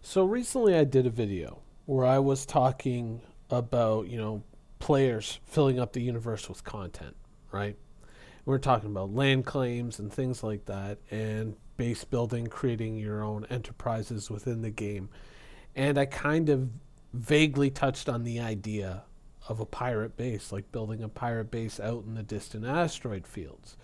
So recently I did a video where I was talking about, players filling up the universe with content, right? We're talking about land claims and things like that and base building, creating your own enterprises within the game. And I kind of vaguely touched on the idea of a pirate base, like building a pirate base out in the distant asteroid fields.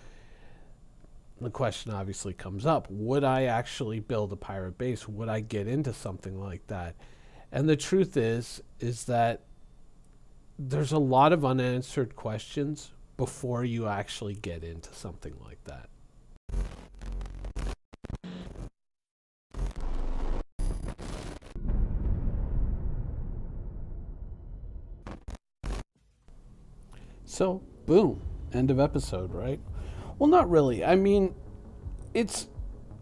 The question obviously comes up, would I actually build a pirate base? Would I get into something like that? And the truth is that there's a lot of unanswered questions before you actually get into something like that. So, boom, end of episode, right? Well, not really. I mean, it's,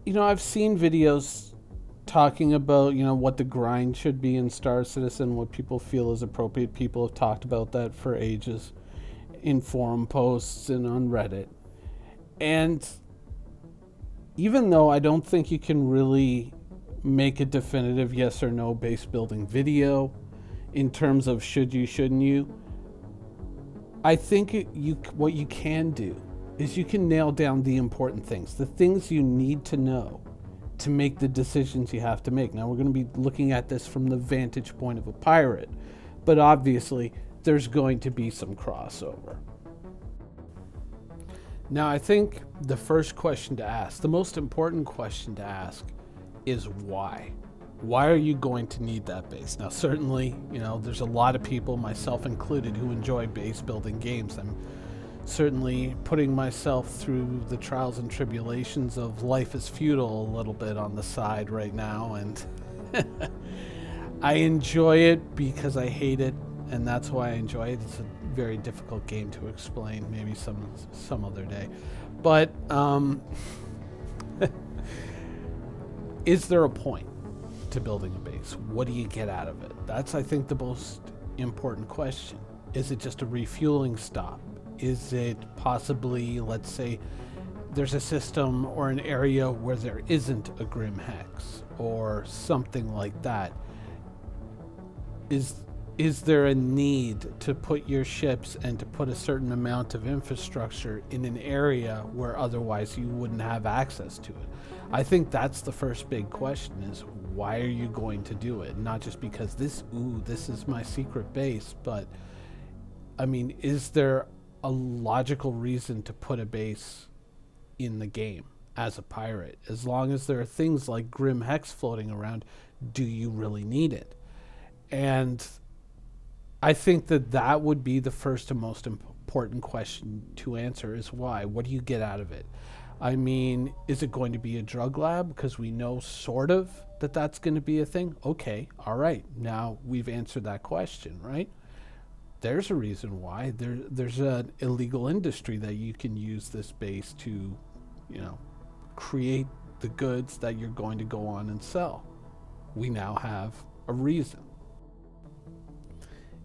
I've seen videos talking about, what the grind should be in Star Citizen, what people feel is appropriate. People have talked about that for ages in forum posts and on Reddit. And even though I don't think you can really make a definitive yes or no base building video in terms of should you, shouldn't you, I think what you can do is you can nail down the important things, the things you need to know to make the decisions you have to make. Now, we're going to be looking at this from the vantage point of a pirate, but obviously there's going to be some crossover. Now, I think the first question to ask, the most important question to ask, is why? Why are you going to need that base? Now, certainly, there's a lot of people, myself included, who enjoy base building games. I'm certainly putting myself through the trials and tribulations of Life is Feudal a little bit on the side right now, and I enjoy it because I hate it, and that's why I enjoy it. It's a very difficult game to explain, maybe some other day. But is there a point to building a base? What do you get out of it? That's, I think, the most important question. Is it just a refueling stop? Is it possibly, let's say, there's a system or an area where there isn't a Grim Hex or something like that? Is there a need to put your ships and to put a certain amount of infrastructure in an area where otherwise you wouldn't have access to it? I think that's the first big question, is why are you going to do it? Not just because this is my secret base, but I mean, is there a logical reason to put a base in the game as a pirate? As long as there are things like Grim Hex floating around, do you really need it? And I think that would be the first and most important question to answer, is why? What do you get out of it? I mean, is it going to be a drug lab? Because we know sort of that that's going to be a thing. Okay, all right. Now we've answered that question, right? There's a reason why. There's an illegal industry that you can use this base to, create the goods that you're going to go on and sell. We now have a reason.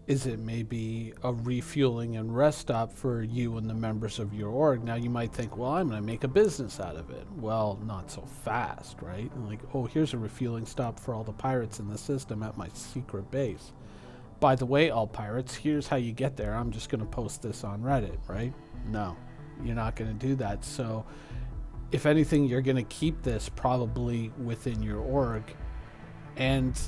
Is it maybe a refueling and rest stop for you and the members of your org? Now you might think, well, I'm going to make a business out of it. Well, not so fast, right? Like, oh, here's a refueling stop for all the pirates in the system at my secret base. By the way, all pirates, here's how you get there. I'm just going to post this on Reddit, right? No, you're not going to do that. So if anything, you're going to keep this probably within your org, and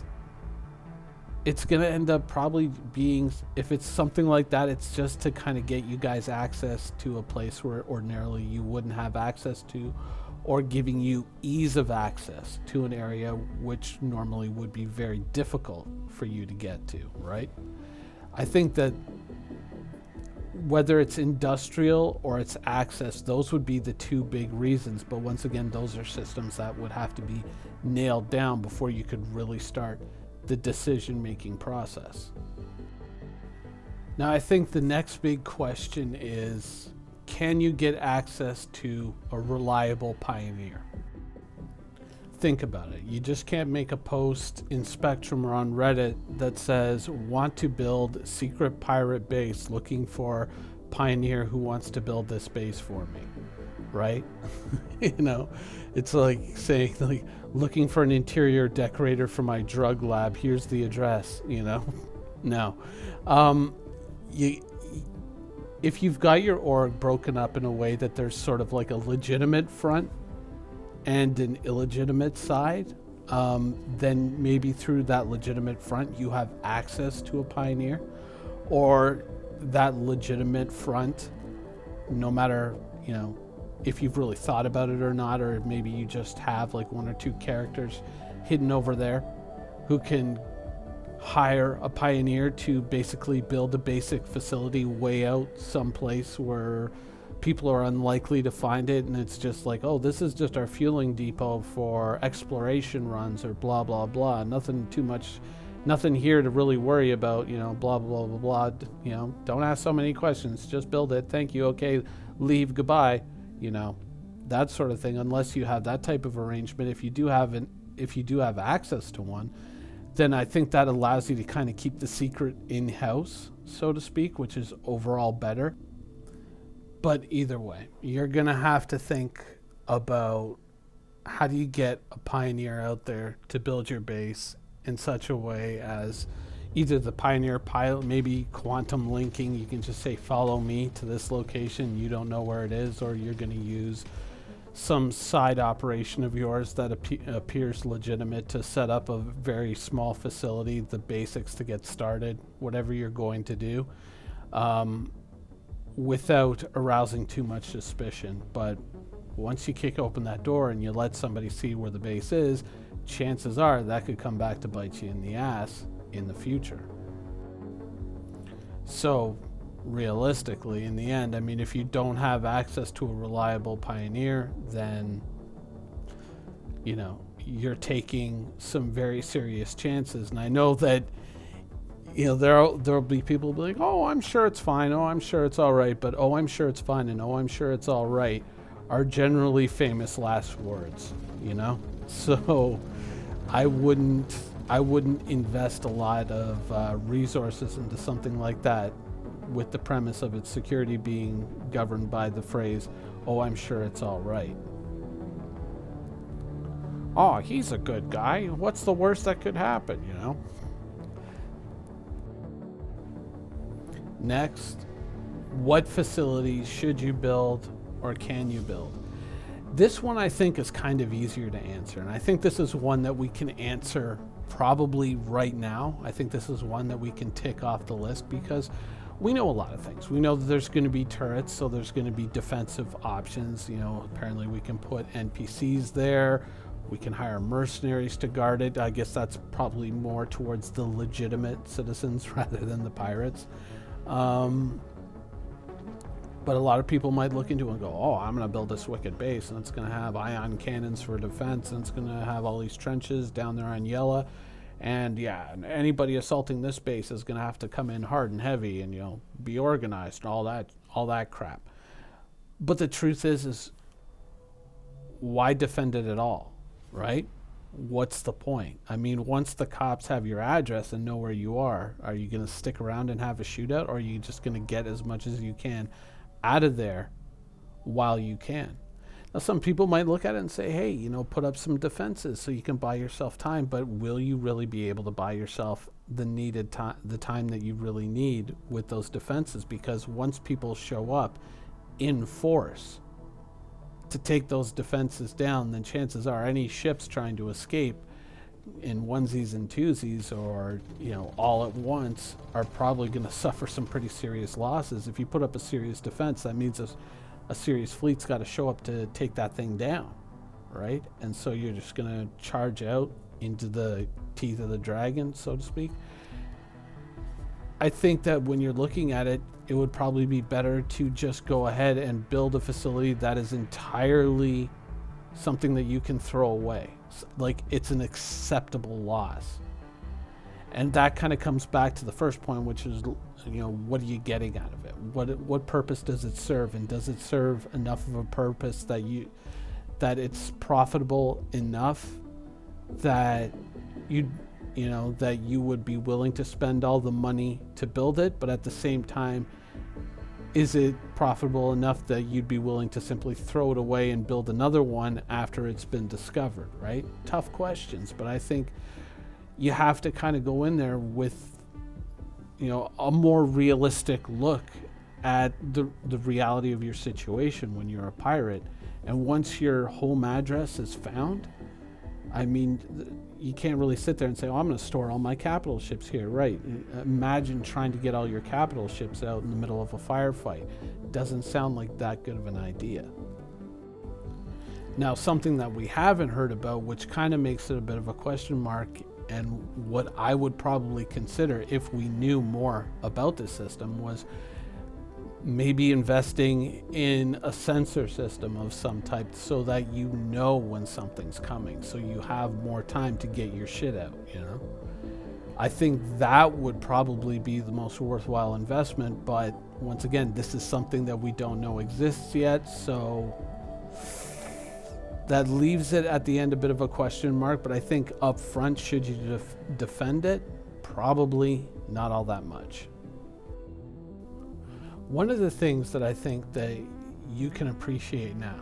it's going to end up probably being, if it's something like that, it's just to kind of get you guys access to a place where ordinarily you wouldn't have access to, or giving you ease of access to an area which normally would be very difficult for you to get to, right? I think that whether it's industrial or it's access, those would be the two big reasons. But once again, those are systems that would have to be nailed down before you could really start the decision-making process. Now, I think the next big question is, can you get access to a reliable pioneer? Think about it. You just can't make a post in Spectrum or on Reddit that says, want to build secret pirate base, looking for pioneer who wants to build this base for me, right? You know, it's like saying, like, looking for an interior decorator for my drug lab. Here's the address, you know? No. You, if you've got your org broken up in a way that there's sort of like a legitimate front and an illegitimate side, then maybe through that legitimate front you have access to a pioneer, or that legitimate front, no matter, you know, if you've really thought about it or not, or maybe you just have like one or two characters hidden over there who can hire a pioneer to basically build a basic facility way out someplace where people are unlikely to find it, and it's just like, oh, this is just our fueling depot for exploration runs or blah blah blah, nothing too much, nothing here to really worry about, you know, blah blah blah blah, you know, don't ask so many questions, just build it, thank you, okay, leave, goodbye, you know, that sort of thing. Unless you have that type of arrangement, if you do have access to one, then I think that allows you to kind of keep the secret in-house, so to speak, which is overall better. But either way, you're going to have to think about how do you get a pioneer out there to build your base in such a way as either the pioneer pilot, maybe quantum linking, you can just say, follow me to this location, you don't know where it is, or you're going to use some side operation of yours that appears legitimate to set up a very small facility, the basics to get started, whatever you're going to do, without arousing too much suspicion. But once you kick open that door and you let somebody see where the base is, chances are that could come back to bite you in the ass in the future. So realistically, in the end, I mean, if you don't have access to a reliable pioneer, then, you know, you're taking some very serious chances. And I know that, you know, there'll be people who be like, oh, I'm sure it's fine, oh, I'm sure it's all right, but oh, I'm sure it's fine, and oh, I'm sure it's all right are generally famous last words, you know? So I wouldn't invest a lot of resources into something like that with the premise of its security being governed by the phrase, oh, I'm sure it's all right. Oh, he's a good guy. What's the worst that could happen, you know? Next, what facilities should you build or can you build? This one I think is kind of easier to answer, and I think this is one that we can answer probably right now. I think this is one that we can tick off the list because we know a lot of things. We know that there's going to be turrets, so there's going to be defensive options. You know, apparently we can put NPCs there. We can hire mercenaries to guard it. I guess that's probably more towards the legitimate citizens rather than the pirates. But a lot of people might look into it and go, oh, I'm going to build this wicked base, and it's going to have ion cannons for defense, and it's going to have all these trenches down there on Yella. And yeah, anybody assaulting this base is going to have to come in hard and heavy and, you know, be organized and all that crap. But the truth is why defend it at all, right? What's the point? I mean, once the cops have your address and know where you are you going to stick around and have a shootout, or are you just going to get as much as you can out of there while you can? Now, some people might look at it and say, hey, you know, put up some defenses so you can buy yourself time, but will you really be able to buy yourself the needed time, the time that you really need with those defenses? Because once people show up in force to take those defenses down, then chances are any ships trying to escape in onesies and twosies, or, you know, all at once, are probably going to suffer some pretty serious losses. If you put up a serious defense, that means a serious fleet's got to show up to take that thing down, right? And so you're just going to charge out into the teeth of the dragon, so to speak. I think that when you're looking at it, it would probably be better to just go ahead and build a facility that is entirely something that you can throw away. Like, it's an acceptable loss. And that kind of comes back to the first point, which is, you know, what are you getting out of it? What purpose does it serve? And does it serve enough of a purpose that it's profitable enough that that you would be willing to spend all the money to build it, but at the same time is it profitable enough that you'd be willing to simply throw it away and build another one after it's been discovered, right? Tough questions, but I think you have to kind of go in there with, you know, a more realistic look at the reality of your situation when you're a pirate. And once your home address is found, I mean, you can't really sit there and say, oh, I'm going to store all my capital ships here, right? Imagine trying to get all your capital ships out in the middle of a firefight. Doesn't sound like that good of an idea. Now, something that we haven't heard about, which kind of makes it a bit of a question mark, and what I would probably consider if we knew more about this system, was maybe investing in a sensor system of some type so that you know when something's coming, so you have more time to get your shit out, you know? I think that would probably be the most worthwhile investment, but once again, this is something that we don't know exists yet, so that leaves it at the end a bit of a question mark. But I think up front, should you defend it? Probably not all that much. One of the things that I think that you can appreciate now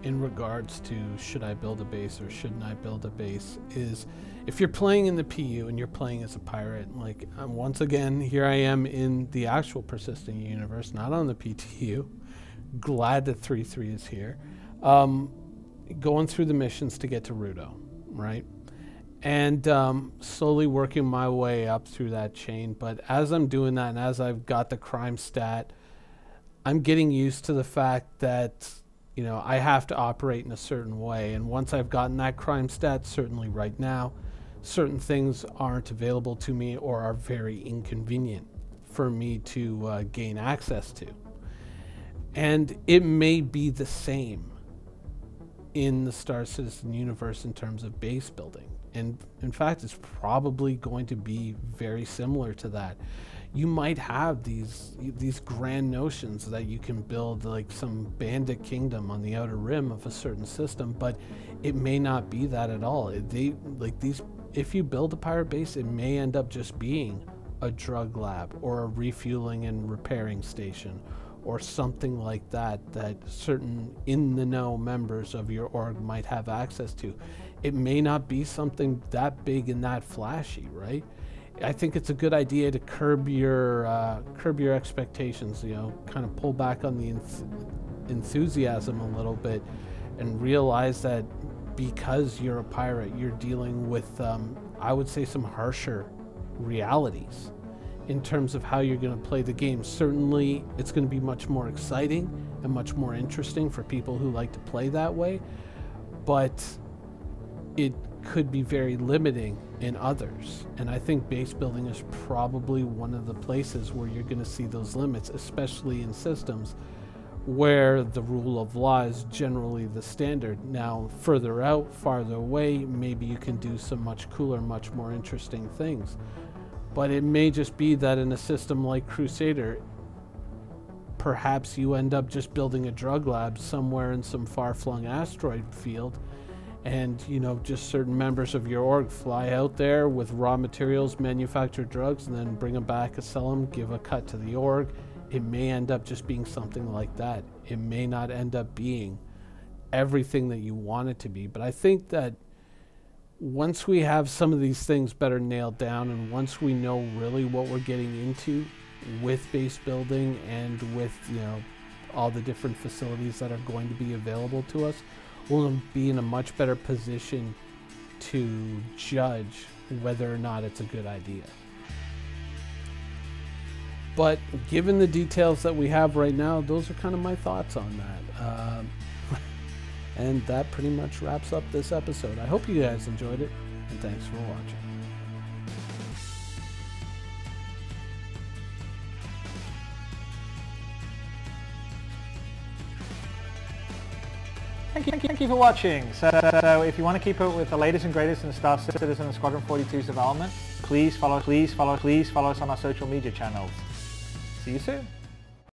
in regards to should I build a base or shouldn't I build a base is if you're playing in the PU and you're playing as a pirate, like once again, here I am in the actual persisting universe, not on the PTU. Glad that 3.3 is here. Going through the missions to get to Rudo, right? And slowly working my way up through that chain. But as I'm doing that and as I've got the crime stat, I'm getting used to the fact that, you know, I have to operate in a certain way. And once I've gotten that crime stat, certainly right now, certain things aren't available to me or are very inconvenient for me to gain access to. And it may be the same in the Star Citizen universe in terms of base building. And in fact, it's probably going to be very similar to that. You might have these grand notions that you can build like some bandit kingdom on the outer rim of a certain system, but it may not be that at all. If you build a pirate base, it may end up just being a drug lab or a refueling and repairing station or something like that, that certain in-the-know members of your org might have access to. It may not be something that big and that flashy, right? I think it's a good idea to curb your expectations, you know, kind of pull back on the enthusiasm a little bit and realize that because you're a pirate, you're dealing with, I would say, some harsher realities in terms of how you're going to play the game. Certainly, it's going to be much more exciting and much more interesting for people who like to play that way, but it could be very limiting in others. And I think base building is probably one of the places where you're going to see those limits, especially in systems where the rule of law is generally the standard. Now, further out, farther away, maybe you can do some much cooler, much more interesting things. But it may just be that in a system like Crusader, perhaps you end up just building a drug lab somewhere in some far-flung asteroid field, and, you know, just certain members of your org fly out there with raw materials, manufacture drugs, and then bring them back and sell them, give a cut to the org. It may end up just being something like that. It may not end up being everything that you want it to be. But I think that once we have some of these things better nailed down, and once we know really what we're getting into with base building and with, you know, all the different facilities that are going to be available to us, we'll be in a much better position to judge whether or not it's a good idea. But given the details that we have right now, those are kind of my thoughts on that. And that pretty much wraps up this episode. I hope you guys enjoyed it, and thanks for watching. Thank you for watching. So if you want to keep up with the latest and greatest in Star Citizen and Squadron 42's development, please follow us on our social media channels. See you soon.